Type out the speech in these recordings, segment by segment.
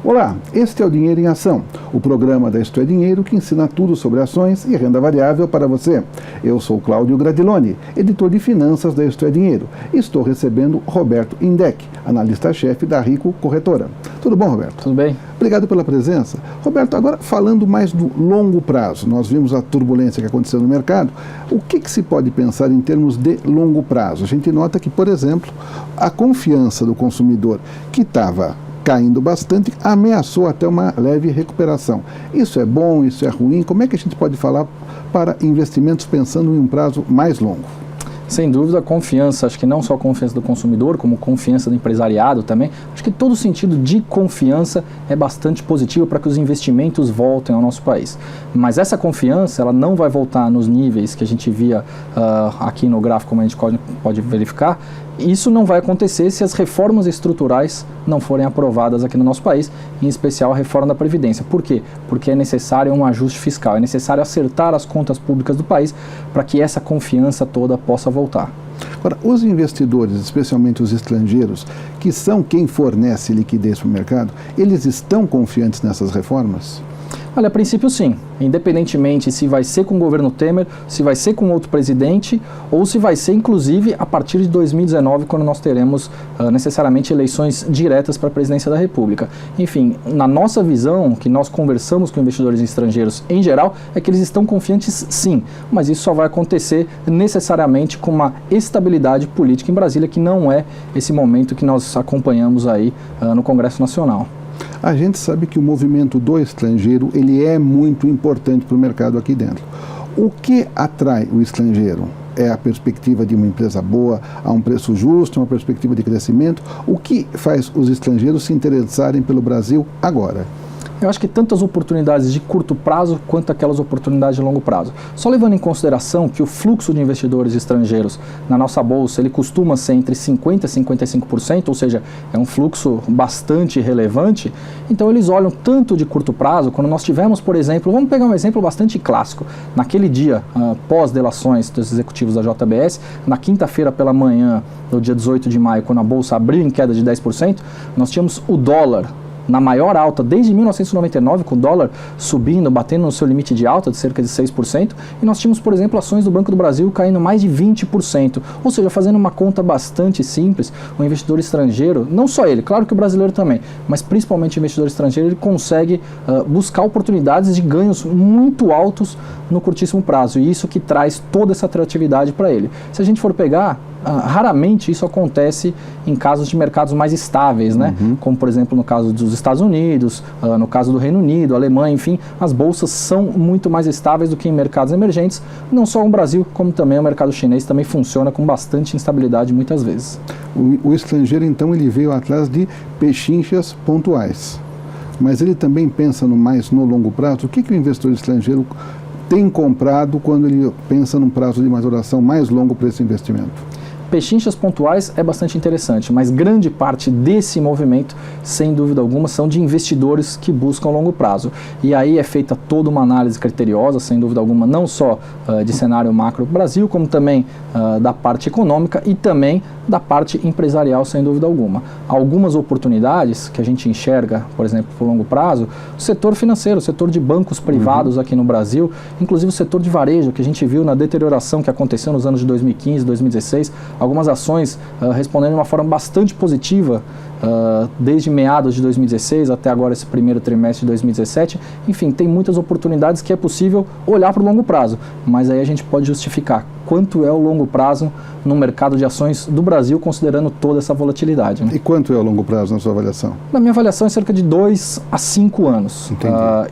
Olá, este é o Dinheiro em Ação, o programa da Isto é Dinheiro que ensina tudo sobre ações e renda variável para você. Eu sou Cláudio Gradiloni, editor de finanças da Isto é Dinheiro, e estou recebendo Roberto Indec, analista-chefe da Rico Corretora. Tudo bom, Roberto? Tudo bem. Obrigado pela presença. Roberto, agora falando mais do longo prazo, nós vimos a turbulência que aconteceu no mercado. O que se pode pensar em termos de longo prazo? A gente nota que, por exemplo, a confiança do consumidor, que estava caindo bastante, ameaçou até uma leve recuperação. Isso é bom, isso é ruim? Como é que a gente pode falar para investimentos pensando em um prazo mais longo? Sem dúvida, a confiança, acho que não só a confiança do consumidor, como confiança do empresariado também, acho que todo o sentido de confiança é bastante positivo para que os investimentos voltem ao nosso país. Mas essa confiança, ela não vai voltar nos níveis que a gente via aqui no gráfico, como a gente pode verificar. Isso não vai acontecer se as reformas estruturais não forem aprovadas aqui no nosso país, em especial a reforma da Previdência. Por quê? Porque é necessário um ajuste fiscal, é necessário acertar as contas públicas do país para que essa confiança toda possa voltar. Agora, os investidores, especialmente os estrangeiros, que são quem fornece liquidez para o mercado, eles estão confiantes nessas reformas? Olha, a princípio sim, independentemente se vai ser com o governo Temer, se vai ser com outro presidente ou se vai ser inclusive a partir de 2019, quando nós teremos necessariamente eleições diretas para a presidência da República. Enfim, na nossa visão, que nós conversamos com investidores estrangeiros em geral, é que eles estão confiantes sim, mas isso só vai acontecer necessariamente com uma estabilidade política em Brasília, que não é esse momento que nós acompanhamos aí no Congresso Nacional. A gente sabe que o movimento do estrangeiro ele é muito importante para o mercado aqui dentro. O que atrai o estrangeiro? É a perspectiva de uma empresa boa, a um preço justo, uma perspectiva de crescimento? O que faz os estrangeiros se interessarem pelo Brasil agora? Eu acho que tanto as oportunidades de curto prazo quanto aquelas oportunidades de longo prazo. Só levando em consideração que o fluxo de investidores estrangeiros na nossa bolsa, ele costuma ser entre 50% e 55%, ou seja, é um fluxo bastante relevante, então eles olham tanto de curto prazo, quando nós tivemos, por exemplo, vamos pegar um exemplo bastante clássico, naquele dia pós-delações dos executivos da JBS, na quinta-feira pela manhã, no dia 18 de maio, quando a bolsa abriu em queda de 10%, nós tínhamos o dólar na maior alta desde 1999, com o dólar subindo, batendo no seu limite de alta de cerca de 6%, e nós tínhamos, por exemplo, ações do Banco do Brasil caindo mais de 20%, ou seja, fazendo uma conta bastante simples, o investidor estrangeiro, não só ele, claro que o brasileiro também, mas principalmente o investidor estrangeiro, ele consegue buscar oportunidades de ganhos muito altos no curtíssimo prazo, e isso que traz toda essa atratividade para ele. Se a gente for pegar, raramente isso acontece em casos de mercados mais estáveis, né? Como, por exemplo, no caso dos Estados Unidos, no caso do Reino Unido, Alemanha, enfim, as bolsas são muito mais estáveis do que em mercados emergentes, não só no Brasil, como também o mercado chinês também funciona com bastante instabilidade muitas vezes. O estrangeiro, então, ele veio atrás de pechinchas pontuais, mas ele também pensa mais no longo prazo. O que o investidor estrangeiro tem comprado quando ele pensa num prazo de maturação mais longo para esse investimento? Pechinchas pontuais é bastante interessante, mas grande parte desse movimento, sem dúvida alguma, são de investidores que buscam longo prazo. E aí é feita toda uma análise criteriosa, sem dúvida alguma, não só de cenário macro Brasil, como também da parte econômica e também da parte empresarial, sem dúvida alguma. Algumas oportunidades que a gente enxerga, por exemplo, por longo prazo, o setor financeiro, o setor de bancos privados aqui no Brasil, inclusive o setor de varejo, que a gente viu na deterioração que aconteceu nos anos de 2015, 2016, algumas ações respondendo de uma forma bastante positiva desde meados de 2016 até agora esse primeiro trimestre de 2017. Enfim, tem muitas oportunidades que é possível olhar para o longo prazo, mas aí a gente pode justificar quanto é o longo prazo no mercado de ações do Brasil, considerando toda essa volatilidade. Né? E quanto é o longo prazo na sua avaliação? Na minha avaliação é cerca de 2 a 5 anos.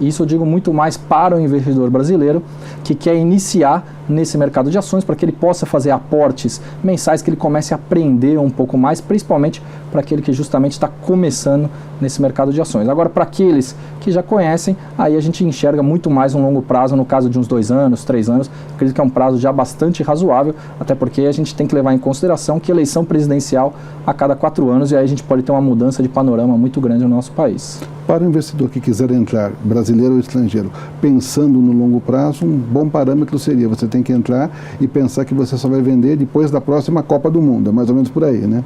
Isso eu digo muito mais para o investidor brasileiro que quer iniciar nesse mercado de ações, para que ele possa fazer aportes mensais, que ele comece a aprender um pouco mais, principalmente para aquele que justamente está começando nesse mercado de ações. Agora, para aqueles que já conhecem, aí a gente enxerga muito mais um longo prazo, no caso de uns 2 anos, 3 anos, acredito que é um prazo já bastante razoável, até porque a gente tem que levar em consideração que eleição presidencial a cada 4 anos, e aí a gente pode ter uma mudança de panorama muito grande no nosso país. Para o investidor que quiser entrar, brasileiro ou estrangeiro, pensando no longo prazo, um bom parâmetro seria você tem que entrar e pensar que você só vai vender depois da próxima Copa do Mundo. É mais ou menos por aí, né?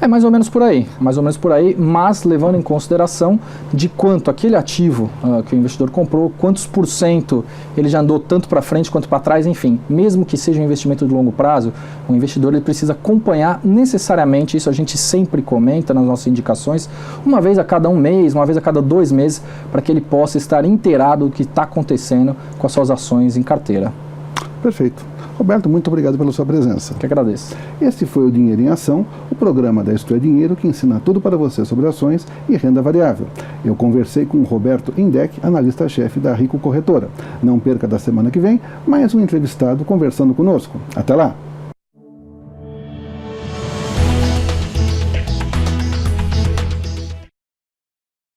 É mais ou menos por aí, mas levando em consideração de quanto aquele ativo que o investidor comprou, quantos por cento ele já andou tanto para frente quanto para trás, enfim, mesmo que seja um investimento de longo prazo, o investidor ele precisa acompanhar necessariamente, isso a gente sempre comenta nas nossas indicações, uma vez a cada um mês, uma vez a cada 2 meses, para que ele possa estar inteirado do que está acontecendo com as suas ações em carteira. Perfeito. Roberto, muito obrigado pela sua presença. Que agradeço. Este foi o Dinheiro em Ação, o programa da Isto é Dinheiro que ensina tudo para você sobre ações e renda variável. Eu conversei com o Roberto Indec, analista-chefe da Rico Corretora. Não perca da semana que vem mais um entrevistado conversando conosco. Até lá!